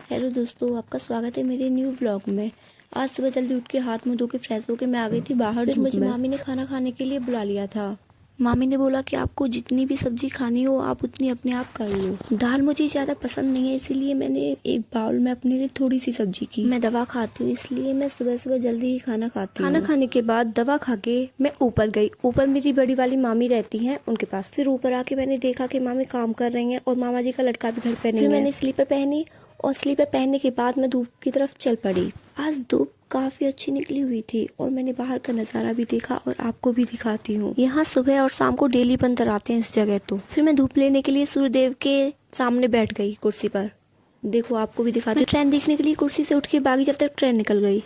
Hello दोस्तों, आपका स्वागत है मेरे न्यू व्लॉग में। आज सुबह जल्दी उठ के हाथ मुंह धो के फ्रेश होकर मैं आ गई थी बाहर। फिर मुझे मामी ने खाना खाने के लिए बुला लिया था। मामी ने बोला कि आपको जितनी भी सब्जी खानी हो आप उतनी अपने आप कर लो। दाल मुझे ज्यादा पसंद नहीं है, इसीलिए मैंने एक बाउल में अपने लिए थोड़ी सी सब्जी की। मैं दवा खाती हूँ इसलिए मैं सुबह सुबह जल्दी ही खाना खाती हूँ। खाना खाने के बाद दवा खा के मैं ऊपर गई। ऊपर मेरी बड़ी वाली मामी रहती है, उनके पास। फिर ऊपर आके मैंने देखा कि मामी काम कर रही है और मामा जी का लड़का भी घर पे नहीं है। मैंने स्लीपर पहनी और स्लीपर पहनने के बाद मैं धूप की तरफ चल पड़ी। आज धूप काफी अच्छी निकली हुई थी और मैंने बाहर का नजारा भी देखा और आपको भी दिखाती हूँ। यहाँ सुबह और शाम को डेली बंदर आते हैं इस जगह। तो फिर मैं धूप लेने के लिए सूर्यदेव के सामने बैठ गई कुर्सी पर। देखो आपको भी दिखाती हूँ। ट्रेन देखने के लिए कुर्सी से उठ के भागी जब तक ट्रेन निकल गई।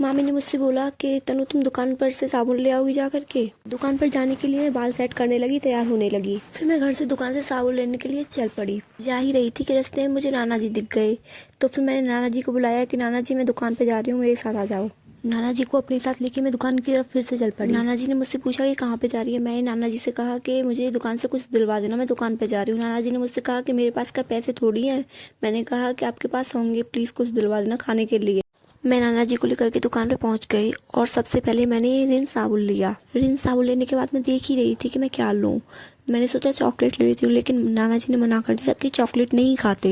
मामी ने मुझसे बोला कि तनु तुम दुकान पर से साबुन ले आओगी जा करके। दुकान पर जाने के लिए मैं बाल सेट करने लगी, तैयार होने लगी। फिर मैं घर से दुकान से साबुन लेने के लिए चल पड़ी। जा ही रही थी कि रास्ते में मुझे नाना जी दिख गए। तो फिर मैंने नाना जी को बुलाया कि नाना जी मैं दुकान पे जा रही हूँ, मेरे साथ आ जाओ। नाना जी को अपने साथ लेके मैं दुकान की तरफ फिर से चल पड़ी। नाना जी ने मुझसे पूछा कि कहाँ पे जा रही है। मैंने नाना जी से कहा कि मुझे दुकान से कुछ दिलवा देना, मैं दुकान पे जा रही हूँ। नाना जी ने मुझसे कहा कि मेरे पास क्या पैसे थोड़ी हैं। मैंने कहा कि आपके पास होंगे, प्लीज कुछ दिलवा देना खाने के लिए। मैं नाना जी को लेकर के दुकान पे पहुंच गई और सबसे पहले मैंने रिन साबुन लिया। रिन साबुन लेने के बाद मैं देख ही रही थी कि मैं क्या लूं। मैंने सोचा चॉकलेट ले लेती हूँ, लेकिन नाना जी ने मना कर दिया कि चॉकलेट नहीं खाते।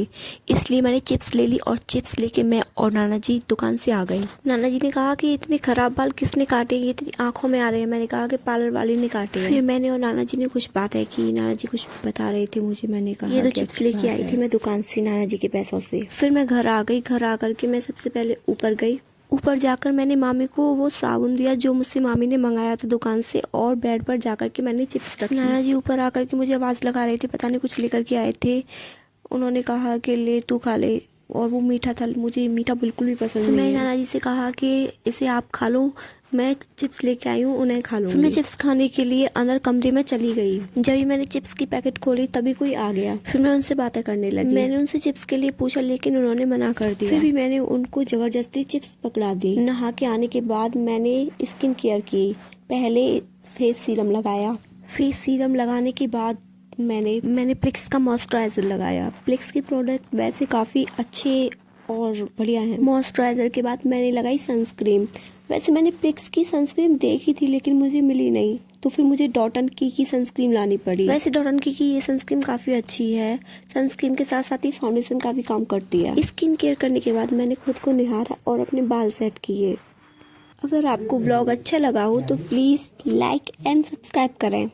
इसलिए मैंने चिप्स ले ली और चिप्स लेके मैं और नाना जी दुकान से आ गई। नाना जी ने कहा कि इतने खराब बाल किसने काटे, ये इतनी आंखों में आ रहे हैं। मैंने कहा कि पार्लर वाले ने काटे हैं। फिर मैंने और नाना जी ने कुछ बातें की। नाना जी कुछ बता रहे थे मुझे। मैंने कहा ये तो चिप्स लेके आई थी मैं दुकान से नाना जी के पैसों से। फिर मैं घर आ गई। घर आकर के मैं सबसे पहले ऊपर गई। ऊपर जाकर मैंने मामी को वो साबुन दिया जो मुझसे मामी ने मंगाया था दुकान से, और बेड पर जाकर के मैंने चिप्स रखी। नाना जी ऊपर आकर के मुझे आवाज लगा रहे थे, पता नहीं कुछ लेकर के आए थे। उन्होंने कहा कि ले तू खा ले, और वो मीठा था, मुझे मीठा बिल्कुल भी पसंद नहीं है। मैंने नाना जी से कहा कि इसे आप खा लो, मैं चिप्स लेके आई हूँ, उन्हें खा लो। फिर मैं चिप्स खाने के लिए अंदर कमरे में चली गई। जब ही मैंने चिप्स की पैकेट खोली तभी कोई आ गया। फिर मैं उनसे बातें करने लगी। मैंने उनसे चिप्स के लिए पूछा लेकिन उन्होंने मना कर दिया। फिर भी मैंने उनको जबरदस्ती चिप्स पकड़ा दी। नहा के आने के बाद मैंने स्किन केयर की। पहले फेस सीरम लगाया। फेस सीरम लगाने के बाद मैंने प्लिक्स का मॉइस्चराइजर लगाया। प्लिक्स के प्रोडक्ट वैसे काफी अच्छे और बढ़िया हैं। मॉइस्चराइजर के बाद मैंने लगाई सनस्क्रीन। वैसे मैंने प्लिक्स की सनस्क्रीन देखी थी लेकिन मुझे मिली नहीं, तो फिर मुझे डॉट एंड की सनस्क्रीन लानी पड़ी। वैसे डॉट एंड की ये सनस्क्रीन काफी अच्छी है। सनस्क्रीन के साथ साथ ही फाउंडेशन का भी काम करती है। स्किन केयर करने के बाद मैंने खुद को निहारा और अपने बाल सेट किए। अगर आपको व्लॉग अच्छा लगा हो तो प्लीज लाइक एंड सब्सक्राइब करें।